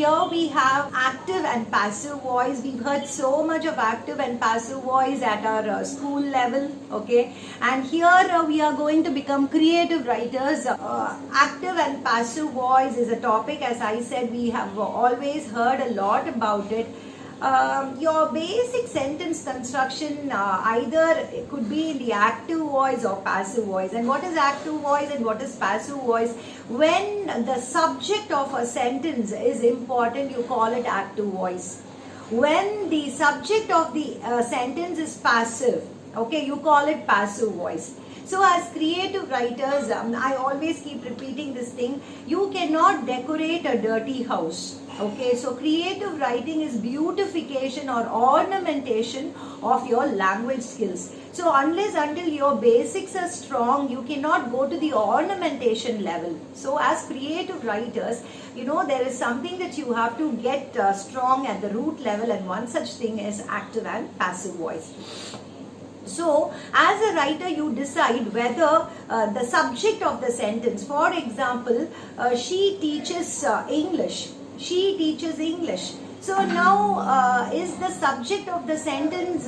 here we have active and passive voice. We've heard so much of active and passive voice at our school level, okay? And here we are going to become creative writers. Active and passive voice is a topic, as I said, we have always heard a lot about it. Your basic sentence construction either it could be in the active voice or passive voice. And what is active voice and what is passive voice? When the subject of a sentence is important, you call it active voice. When the subject of the sentence is passive, okay, you call it passive voice. So as creative writers, I always keep repeating this thing, you cannot decorate a dirty house. Okay, so creative writing is beautification or ornamentation of your language skills. So until your basics are strong, you cannot go to the ornamentation level. So as creative writers, you know, there is something that you have to get strong at the root level, and one such thing is active and passive voice. So, as a writer, you decide whether the subject of the sentence, for example, she teaches English. She teaches English. So now, is the subject of the sentence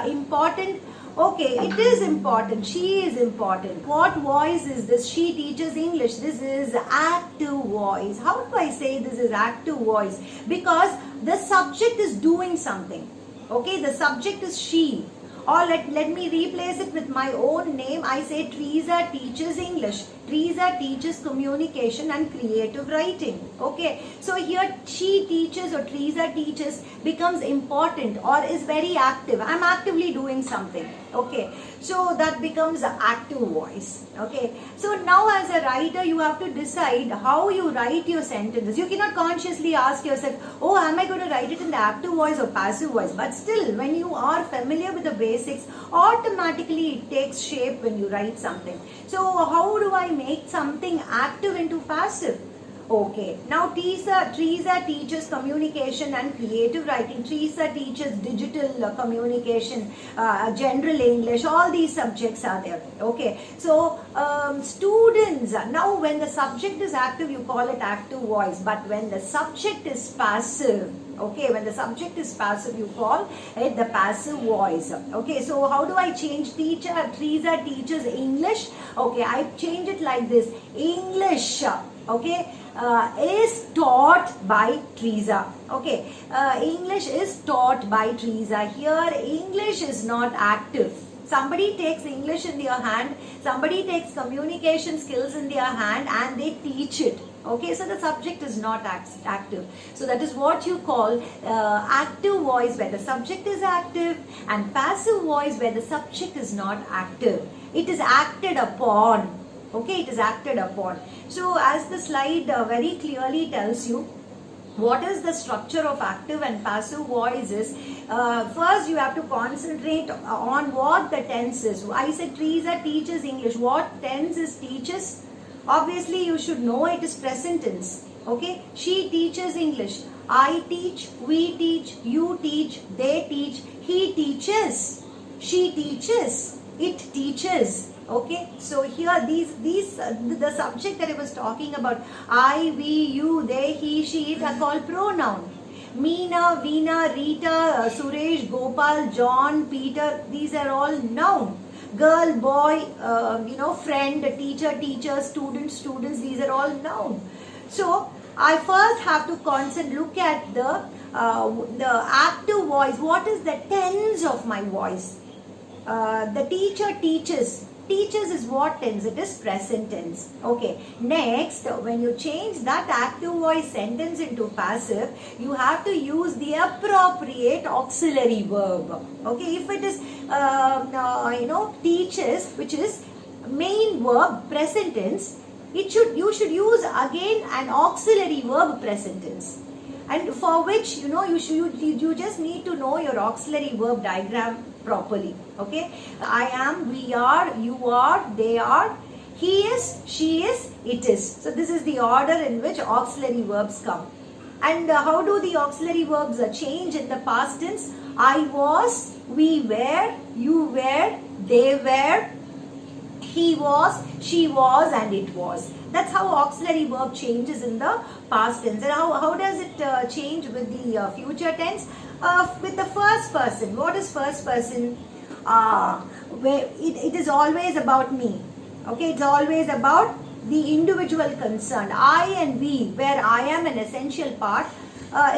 important? Okay, it is important. She is important. What voice is this? She teaches English. This is active voice. How do I say this is active voice? Because the subject is doing something. Okay, the subject is she. Or let me replace it with my own name. I say Teresa teaches English. Teresa teaches communication and creative writing. Okay. So here she teaches or Teresa teaches becomes important or is very active. I'm actively doing something. Okay. So that becomes an active voice. Okay. So now as a writer, you have to decide how you write your sentences. You cannot consciously ask yourself, oh, am I going to write it in the active voice or passive voice? But still, when you are familiar with the basics, automatically it takes shape when you write something. So how do I make something active into passive? Okay, now Teresa teaches communication and creative writing. Teresa teaches digital communication, general English, all these subjects are there. Okay, so students, now when the subject is active, you call it active voice. But when the subject is passive, okay, when the subject is passive, you call it the passive voice. Okay, so how do I change Teresa teaches English? Okay, I change it like this. English, okay, is taught by Teresa. Okay, English is taught by Teresa. Here, English is not active. Somebody takes English in their hand, somebody takes communication skills in their hand and they teach it. Okay, so the subject is not active. So that is what you call active voice where the subject is active, and passive voice where the subject is not active. It is acted upon. Okay, it is acted upon. So as the slide very clearly tells you, what is the structure of active and passive voice is, first you have to concentrate on what the tense is. I said Teresa teaches English. What tense is teaches? Obviously you should know it is present tense. Okay, she teaches English. I teach, we teach, you teach, they teach, he teaches, she teaches, it teaches. Okay, so here the subject that I was talking about, I, we, you, they, he, she, it are called pronoun. Meena, Veena, Rita, Suresh, Gopal, John, Peter, these are all noun. Girl, boy, friend, teacher, teachers, students, these are all noun. So I first have to look at the active voice. What is the tense of my voice? The teacher teaches. Teaches is what tense? It is present tense. Okay. Next, when you change that active voice sentence into passive, you have to use the appropriate auxiliary verb. Okay. If it is, teaches, which is main verb present tense, you should use again an auxiliary verb present tense. And for which, you just need to know your auxiliary verb diagram properly. Okay, I am, we are, you are, they are, he is, she is, it is. So this is the order in which auxiliary verbs come. And how do the auxiliary verbs change in the past tense? I was, we were, you were, they were, he was, she was, and it was. That's how auxiliary verb changes in the past tense. And how does it change with the future tense? With the first person. What is first person? Where it is always about me. Okay, it's always about the individual concerned. I and we, where I am an essential part,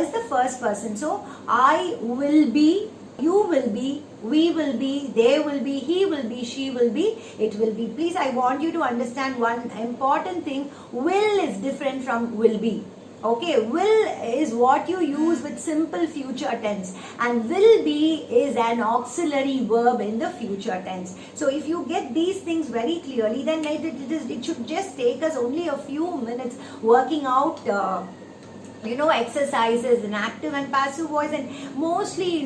is the first person. So I will be, you will be, we will be, they will be, he will be, she will be, it will be. Please, I want you to understand one important thing. Will is different from will be. Okay, will is what you use with simple future tense, and will be is an auxiliary verb in the future tense. So if you get these things very clearly, then it should just take us only a few minutes working out exercises in active and passive voice, and mostly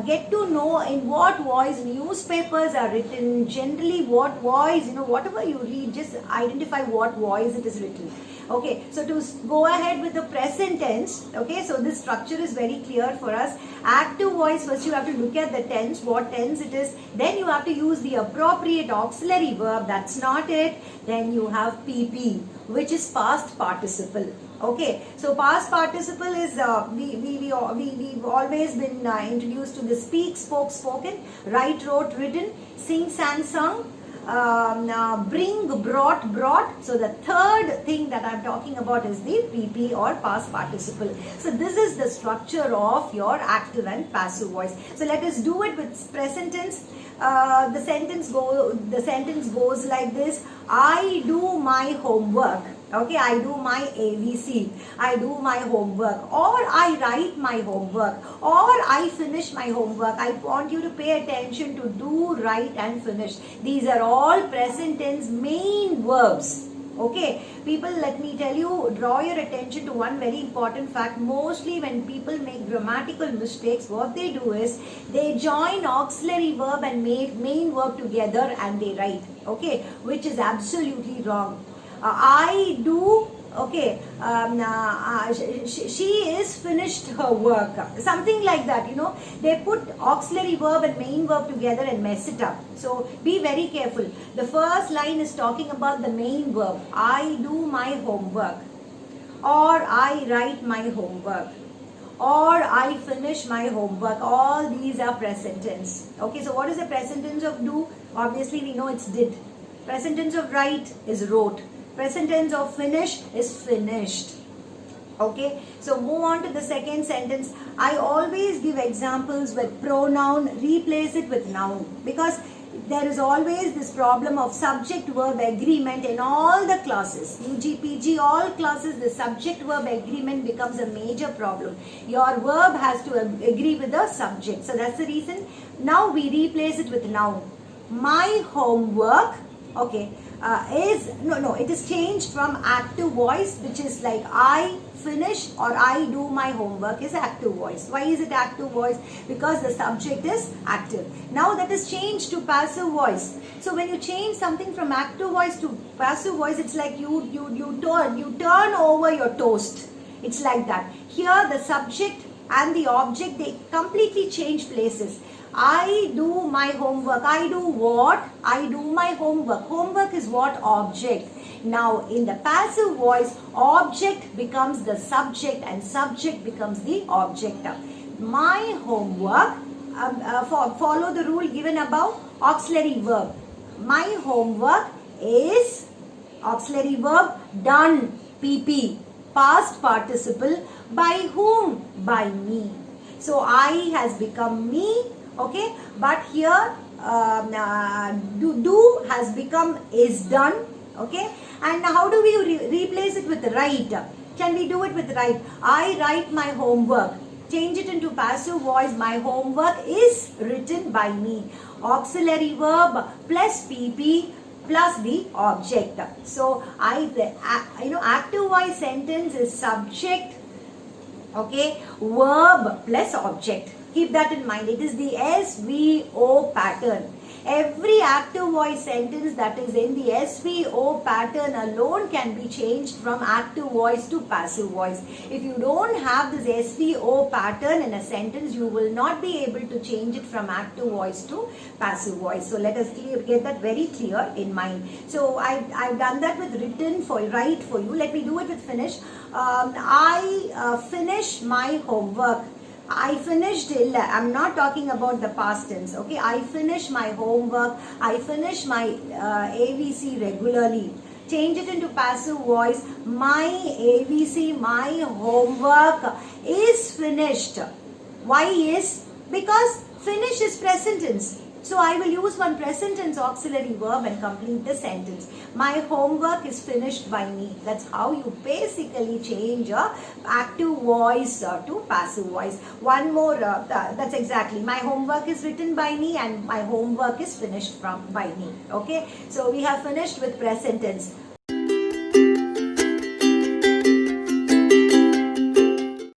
get to know in what voice newspapers are written, generally what voice, whatever you read, just identify what voice it is written. Okay, so to go ahead with the present tense, okay, so this structure is very clear for us. Active voice, first you have to look at the tense, what tense it is, then you have to use the appropriate auxiliary verb. That's not it. Then you have PP, which is past participle. Okay, so past participle is we've always been introduced to the speak, spoke, spoken, write, wrote, written, sing, sang, sung, bring, brought, brought. So the third thing that I'm talking about is the PP or past participle. So this is the structure of your active and passive voice. So let us do it with present tense. The sentence goes like this: I do my homework. Okay, I do my ABC, I do my homework, or I write my homework, or I finish my homework. I want you to pay attention to do, write, and finish. These are all present tense main verbs. Okay, people, let me tell you, draw your attention to one very important fact. Mostly when people make grammatical mistakes, what they do is they join auxiliary verb and main verb together and they write. Okay, which is absolutely wrong. I do, okay, she is finished her work. Something like that, They put auxiliary verb and main verb together and mess it up. So be very careful. The first line is talking about the main verb. I do my homework. Or I write my homework. Or I finish my homework. All these are present tense. Okay, so what is the present tense of do? Obviously we know it's did. Present tense of write is wrote. Present tense of finish is finished. Okay, so move on to the second sentence. I always give examples with pronoun, replace it with noun, because there is always this problem of subject verb agreement in all the classes. UG, PG, all classes, the subject verb agreement becomes a major problem. Your verb has to agree with the subject. So that's the reason. Now we replace it with noun. My homework, okay, it is changed from active voice, which is like I finish or I do my homework, is active voice. Why is it active voice? Because the subject is active. Now that is changed to passive voice. So when you change something from active voice to passive voice, it's like you turn over your toast. It's like that. Here the subject and the object, they completely change places. I do my homework. I do what? I do my homework. Homework is what? Object. Now in the passive voice, object becomes the subject and subject becomes the object. My homework, follow the rule given above, auxiliary verb. My homework is auxiliary verb done, PP, past participle. By whom? By me. So I has become me. Okay, but here do has become is done. Okay, and how do we replace it with write? Can we do it with write? I write my homework. Change it into passive voice. My homework is written by me. Auxiliary verb plus PP plus the object. So active voice sentence is subject, okay, verb plus object. Keep that in mind. It is the SVO pattern. Every active voice sentence that is in the SVO pattern alone can be changed from active voice to passive voice. If you don't have this SVO pattern in a sentence, you will not be able to change it from active voice to passive voice. So let us get that very clear in mind. So I've done that with written for write for you. Let me do it with finish. I finish my homework. I finished, I'm not talking about the past tense, okay? I finish my homework, I finish my AVC regularly. Change it into passive voice. My AVC, my homework is finished. Why is? Because finish is present tense. So I will use one present tense auxiliary verb and complete the sentence. My homework is finished by me. That's how you basically change a active voice to passive voice. One more, that's exactly. My homework is written by me and my homework is finished by me. Okay. So we have finished with present tense.